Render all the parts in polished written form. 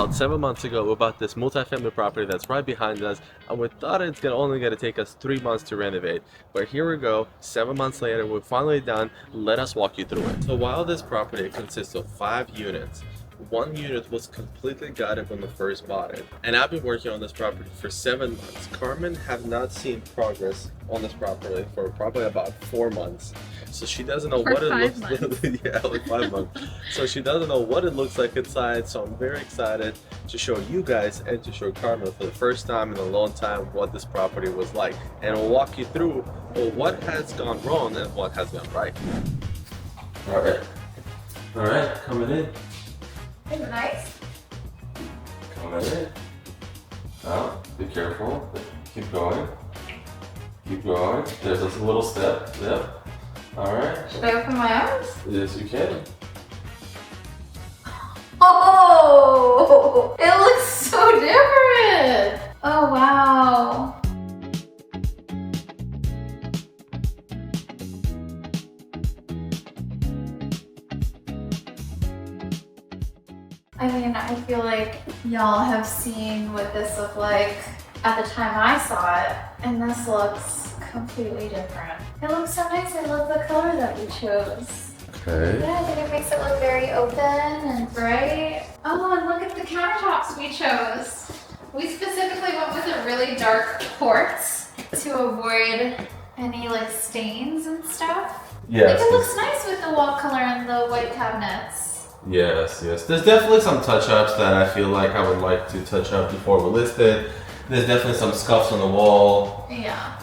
About 7 months ago, we bought this multifamily property that's right behind us, and we thought it's only gonna take us 3 months to renovate. But here we go, 7 months later, we're finally done. Let us walk you through it. So while this property consists of 5 units, one unit was completely gutted when we first bought it. And I've been working on this property for 7 months. Carmen have not seen progress on this property for probably about 4 months. So she doesn't know what it looks like. Yeah, like 5 months. So she doesn't know what it looks like inside. So I'm very excited to show you guys and to show Carmen for the first time in a long time what this property was like. And we'll walk you through what has gone wrong and what has gone right. Alright, coming in. Is it nice? Coming in. Oh, be careful. Keep going. Keep going. There's a little step. Yep. Alright. Should I open my arms? Yes, you can. Oh! It looks so different! Oh, wow. I mean, I feel like y'all have seen what this looked like at the time I saw it, and this looks completely different. It looks so nice. I love the color that we chose. Okay. Yeah, I think it makes it look very open and bright. Oh, and look at the countertops we chose. We specifically went with a really dark quartz to avoid any like stains and stuff. Yes. Like, it looks nice with the wall color and the white cabinets. Yes. There's definitely some touch-ups that I feel like I would like to touch up before we list it. There's definitely some scuffs on the wall. Yeah.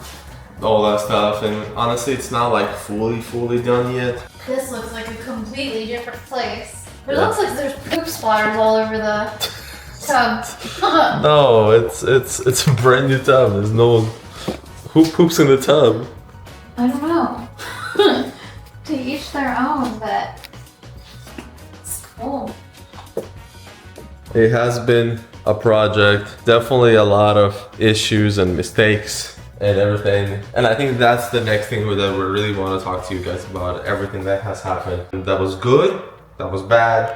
All that stuff, and honestly, it's not like fully done yet. This looks like a completely different place. But it looks like there's poop splatters all over the tub. No, it's a brand new tub. There's no one who poops in the tub. I don't know. To each their own, but it's cool. It has been a project. Definitely a lot of issues and mistakes and everything. And I think that's the next thing that we really want to talk to you guys about. Everything that has happened. That was good, that was bad,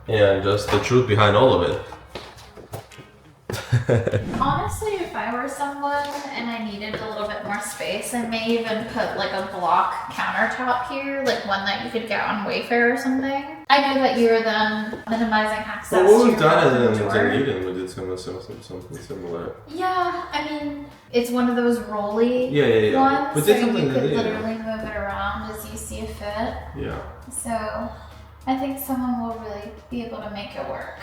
and just the truth behind all of it. Honestly, if I were someone and I needed a little bit more space, I may even put like a block countertop here, like one that you could get on Wayfair or something. I know that you were then minimizing access. Well, what to we've your done own in door. Dunedin, we did something similar. Yeah, I mean, it's one of those rolly Yeah. ones, We so did you something could that, literally move it around as you see fit. Yeah. So I think someone will really be able to make it work.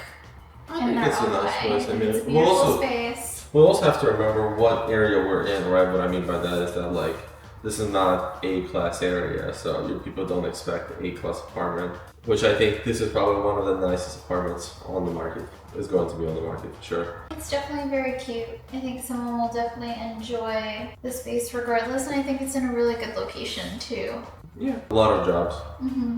I think it's a nice place. I mean, it's a we'll beautiful space. also have to remember what area we're in, right? What I mean by that is that like this is not A-class area, so your people don't expect A-class apartment. Which I think this is probably one of the nicest apartments on the market. Is going to be on the market for sure. It's definitely very cute. I think someone will definitely enjoy the space regardless, and I think it's in a really good location too. Yeah. A lot of jobs.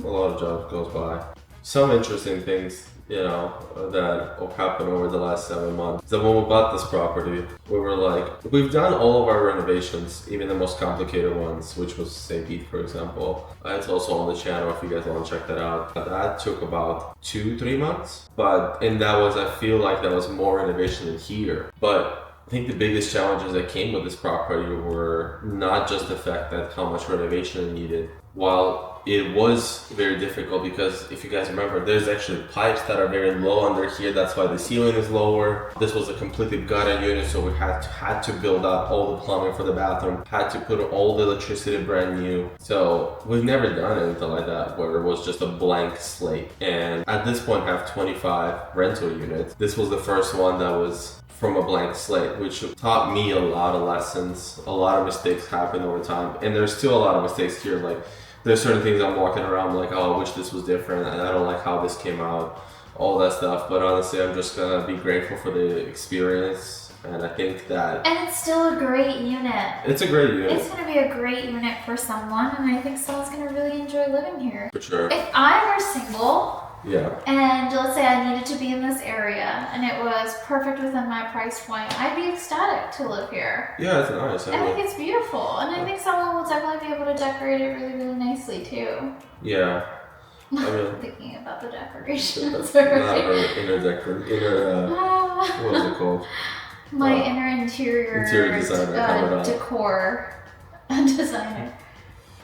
A lot of jobs goes by. Some interesting things, that happened over the last 7 months. So when we bought this property, we were like, we've done all of our renovations, even the most complicated ones, which was St. Pete, for example. It's also on the channel if you guys want to check that out. That took about 2-3 months, and I feel like that was more renovation than here. But I think the biggest challenges that came with this property were not just the fact that how much renovation it needed. While it was very difficult because if you guys remember, there's actually pipes that are very low under here. That's why the ceiling is lower. This was a completely gutted unit, so we had to build up all the plumbing for the bathroom, had to put all the electricity brand new. So we've never done anything like that where it was just a blank slate. And at this point, I have 25 rental units. This was the first one that was from a blank slate, which taught me a lot of lessons. A lot of mistakes happened over time, and there's still a lot of mistakes here. Like there's certain things I'm walking around like, oh, I wish this was different, and I don't like how this came out, all that stuff. But honestly, I'm just gonna be grateful for the experience, and I think that. And it's still a great unit. It's a great unit. It's gonna be a great unit for someone, and I think someone's gonna really enjoy living here. For sure. If I were single, yeah, and let's say I needed to be in this area and it was perfect within my price point, I'd be ecstatic to live here. Yeah, it's nice. I think it's beautiful, and I think someone will definitely be able to decorate it really, really nicely too. Yeah. I mean, thinking about the decorations. that's not her what is it called? My inner interior designer decor designer.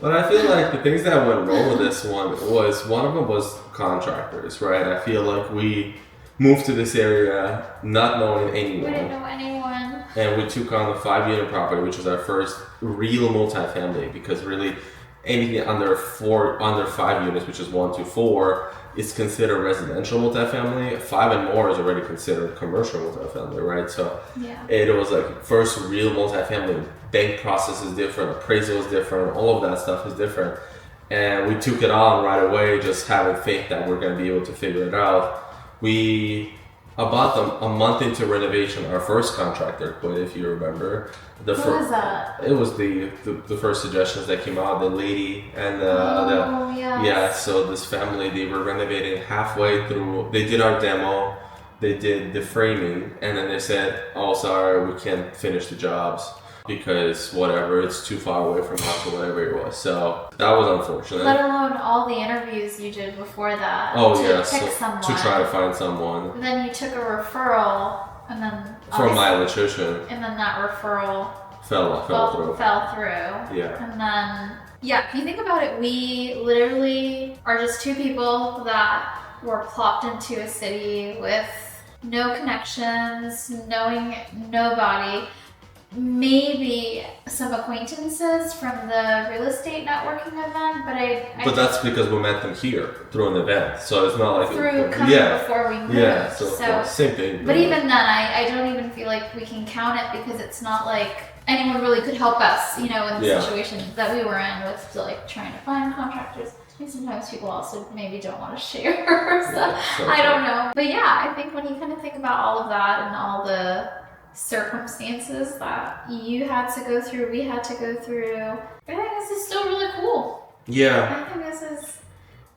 But I feel like the things that went wrong with this one of them was contractors, right? I feel like we moved to this area not knowing anyone. We didn't know anyone. And we took on the 5-unit property, which was our first real multifamily, because really anything under 5 units, which is 1 to 4, is considered residential multifamily. 5 and more is already considered commercial multifamily, right? So it was like first real multifamily. Bank process is different, appraisal is different, all of that stuff is different. And we took it on right away, just having faith that we're going to be able to figure it out. About a month into renovation, our first contractor quit, if you remember. What was that? It was the first suggestions that came out, the lady and so this family, they were renovating halfway through. They did our demo, they did the framing, and then they said, oh, sorry, we can't finish the jobs because whatever, it's too far away from us or whatever it was. So that was unfortunate. Let alone all the interviews you did before that. Oh, pick someone. To try to find someone. Then you took a referral, and then from my electrician. And then that referral fell through. Yeah. And then if you think about it, we literally are just two people that were plopped into a city with no connections, knowing nobody. Maybe some acquaintances from the real estate networking event, but that's because we met them here through an event, so it's not like before we moved. Yeah, so same thing. But even then, I don't even feel like we can count it because it's not like anyone really could help us, in the situation that we were in with like trying to find contractors. Sometimes people also maybe don't want to share, so I don't know. But I think when you kind of think about all of that and all the circumstances that you had to go through, we had to go through, I think this is still really cool. Yeah. I think this is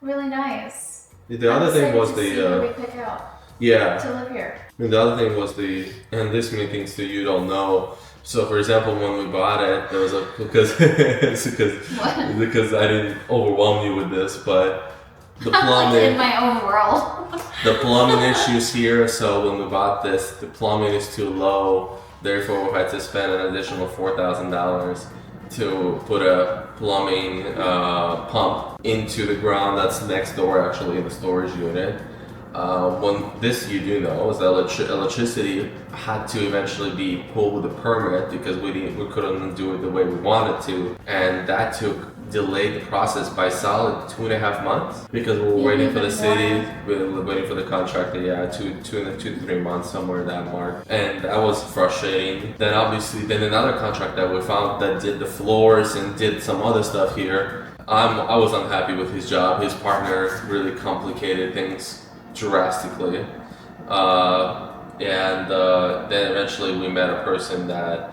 really nice. The other thing was we pick out to live here. And the other thing was and this many things that you don't know. So for example, when we bought it, there was because I didn't overwhelm you with this, but the plumbing in my own world. The plumbing issues here. So when we bought this, the plumbing is too low. Therefore, we had to spend an additional $4,000 to put a plumbing pump into the ground that's next door, actually in the storage unit. When this you do know is that electricity had to eventually be pulled with a permit because we couldn't do it the way we wanted to, and that delayed the process by solid 2.5 months because we were waiting for the city, we were waiting for the contractor, 2 to 3 months, somewhere in that mark, and that was frustrating. Then obviously, another contract that we found that did the floors and did some other stuff here. I was unhappy with his job. His partner really complicated things drastically, and then eventually we met a person that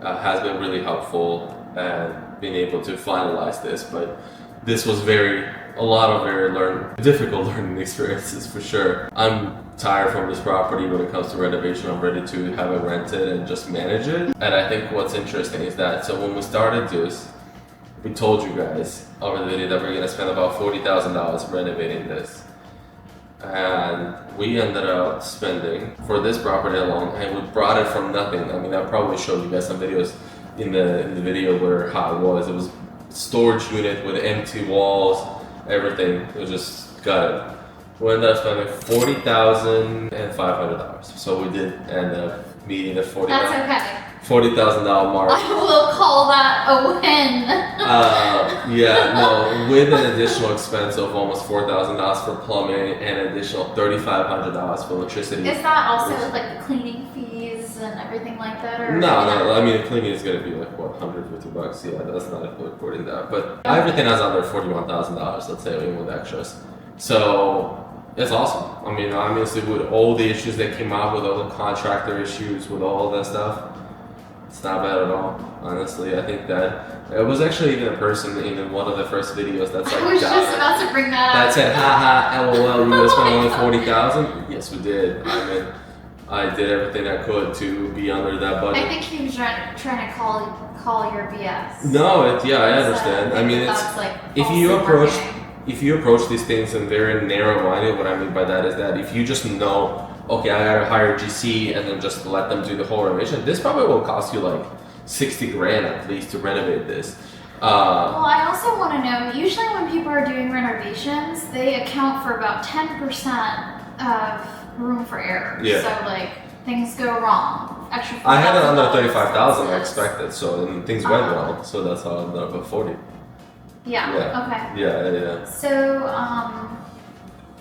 has been really helpful and been able to finalize this. But this was a lot of very difficult learning experiences for sure. I'm tired from this property when it comes to renovation. I'm ready to have it rented and just manage it. And I think what's interesting is that when we started this, we told you guys over the video that we're going to spend about $40,000 renovating this. And we ended up spending, for this property alone, and we brought it from nothing. I mean, I probably showed you guys some videos in the video where how it was. It was storage unit with empty walls, everything. It was just gutted. We ended up spending $40,500. So we did end up meeting the $40,000 mark. I will call that a win. With an additional expense of almost $4,000 for plumbing and an additional $3,500 for electricity. Is that also with like the cleaning fees and everything like that? Or no. I mean, the cleaning is going to be like $150. Yeah, that's not including that. But everything has under $41,000. Let's say, even with extras. So it's awesome. I mean, obviously, with all the issues that came out, with all the contractor issues, with all that stuff. It's not bad at all, honestly. I think that it was actually even a person in one of the first videos that's like, I was just about to bring that up. That said, haha, lol, you guys spent only $40,000? Yes, we did. I mean, I did everything I could to be under that budget. I think he was trying to call your BS. No, I understand. I mean, it's like if you if you approach these things and they're narrow-minded, what I mean by that is that if you just know, okay, I gotta hire a GC and then just let them do the whole renovation, this probably will cost you like 60 grand at least to renovate this. Well, I also want to know, usually when people are doing renovations, they account for about 10% of room for error. Yeah. So like things go wrong. Extra I had it under 35,000 I expenses. expected, so and things went wrong, so that's how I ended up at 40. Yeah. Okay. Yeah. So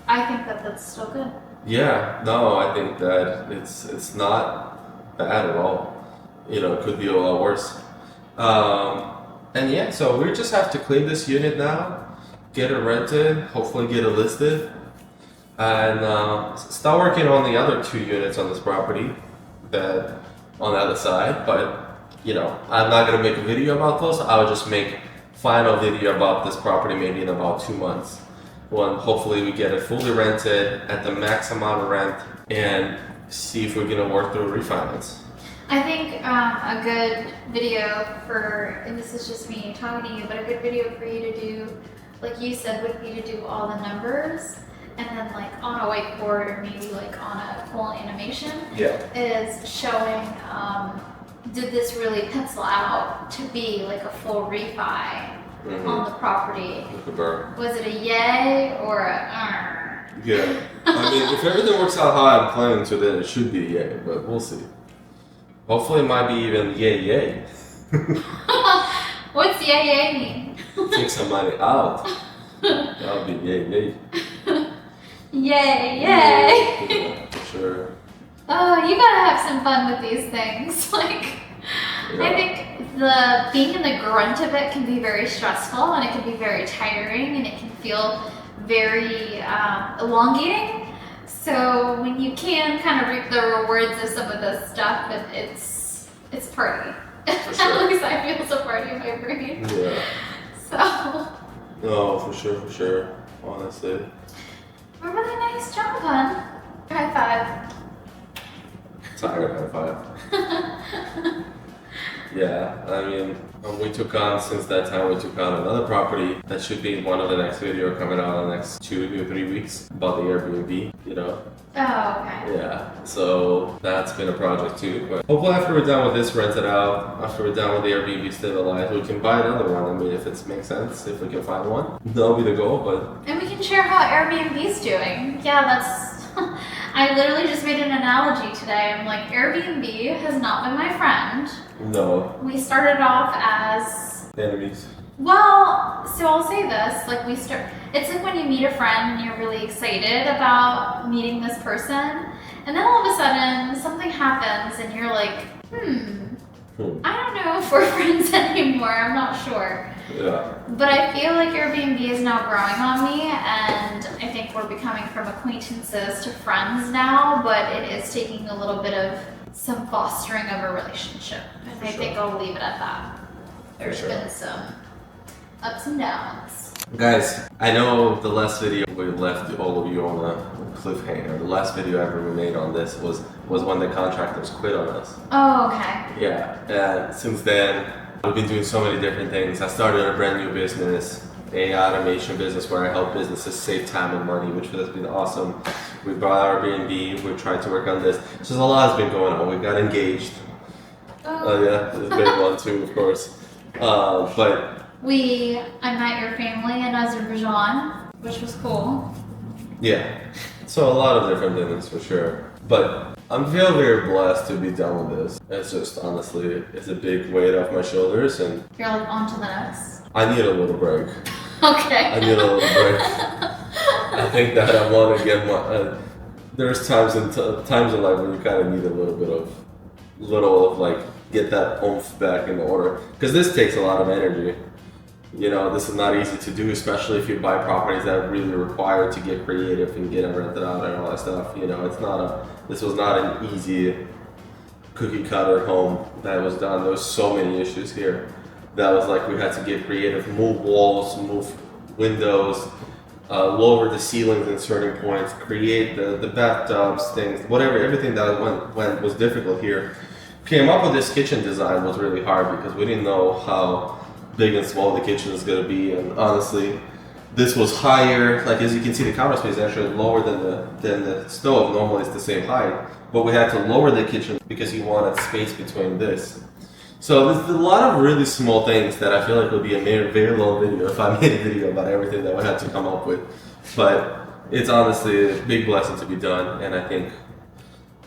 I think that that's still good. Yeah, no, I think that it's not bad at all. You know, it could be a lot worse. And yeah, so we just have to clean this unit now, get it rented, hopefully get it listed, and start working on the other 2 units on this property that on the other side. But you know, I'm not gonna make a video about those. I'll just make final video about this property maybe in about 2 months, when hopefully we get it fully rented at the max amount of rent and see if we're gonna work through a refinance. I think a good video for, and this is just me talking to you, but a good video for you to do, like you said, would be to do all the numbers and then like on a whiteboard or maybe like on a full animation. Yeah. Is showing, did this really pencil out to be like a full refi on the property? With the burn. Was it a yay or a Yeah. I mean, if everything works out how I'm planning to, then it should be a yay, but we'll see. Hopefully it might be even yay. What's yay yay mean? Take some money out. That'll be yay. Yay, yay. Yeah, for sure. Oh, you gotta have some fun with these things. Like, Yeah. I think the being in the grunt of it can be very stressful and it can be very tiring and it can feel very elongating. So when you can kind of reap the rewards of some of this stuff, it's party. For sure. At least I feel it's a party in my brain. Yeah. So. No, for sure. Honestly. A really nice job, hon. High five. Tired high five. Yeah, I mean, since that time we took on another property that should be one of the next video coming out in the next 2 to 3 weeks about the Airbnb, you know? Oh, okay. Yeah, so that's been a project too. But hopefully after we're done with this rented out, after we're done with the Airbnb stabilized, we can buy another one. I mean, if it makes sense, if we can find one, that'll be the goal, but... And we can share how Airbnb's doing. Yeah, that's... I literally just made an analogy today. I'm like, Airbnb has not been my friend. No. We started off as... Enemies. Well, so I'll say this, like it's like when you meet a friend and you're really excited about meeting this person, and then all of a sudden something happens and you're like, I don't know if we're friends anymore, I'm not sure. Yeah. But I feel like Airbnb is now growing on me, and I think we're becoming from acquaintances to friends now, but it is taking a little bit of some fostering of a relationship, and I think I'll leave it at that. There's been some ups and downs. Guys, I know the last video we left all of you on a cliffhanger. The last video ever we made on this was when the contractors quit on us. Oh, okay. Yeah, and since then, we've been doing so many different things. I started a brand new business, a automation business where I help businesses save time and money, which has been awesome. We bought our Airbnb, we're trying to work on this. So a lot has been going on. We got engaged. Oh, Yeah, it's a big one too, of course. But I met your family in Azerbaijan, which was cool. yeah, so a lot of different things for sure. But I'm feeling very blessed to be done with this. It's just honestly, it's a big weight off my shoulders, and You're like on to the next. I need a little break. Okay. I need a little break. I think that I want to get my. There's times in life where you kind of need a little of like get that oomph back in order, because this takes a lot of energy. You know, this is not easy to do, especially if you buy properties that really require to get creative and get it rented out and all that stuff. You know, this was not an easy cookie cutter home that was done. There was so many issues here. That was like we had to get creative, move walls, move windows, lower the ceilings in certain points, create the bathtubs, things, whatever, everything that went was difficult here. Came up with this kitchen design was really hard because we didn't know how big and small the kitchen is going to be, and honestly this was higher. Like as you can see, the counter space is actually lower than the stove. Normally it's the same height, but we had to lower the kitchen because he wanted space between this. So there's a lot of really small things that I feel like would be a very long video if I made a video about everything that we had to come up with. But it's honestly a big blessing to be done, and I think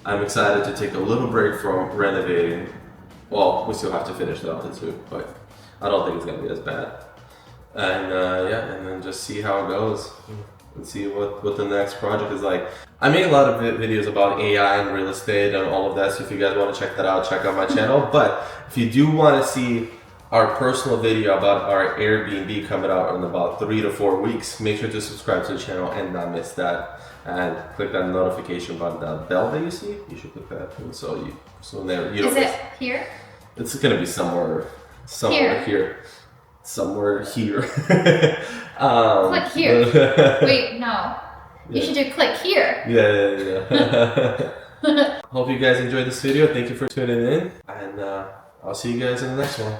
I'm excited to take a little break from renovating. Well, we still have to finish the other two, but I don't think it's gonna be as bad. And and then just see how it goes and see what the next project is like. I make a lot of videos about AI and real estate and all of that, so if you guys want to check that out, check out my channel. But if you do want to see our personal video about our Airbnb coming out in about 3 to 4 weeks, make sure to subscribe to the channel and not miss that. And click that notification button, that bell that you see. You should click that, and so there you don't miss. Is it here? It's gonna be somewhere here. Somewhere here. Click here. Wait, no. You should do click here. Yeah. Hope you guys enjoyed this video. Thank you for tuning in, and I'll see you guys in the next one.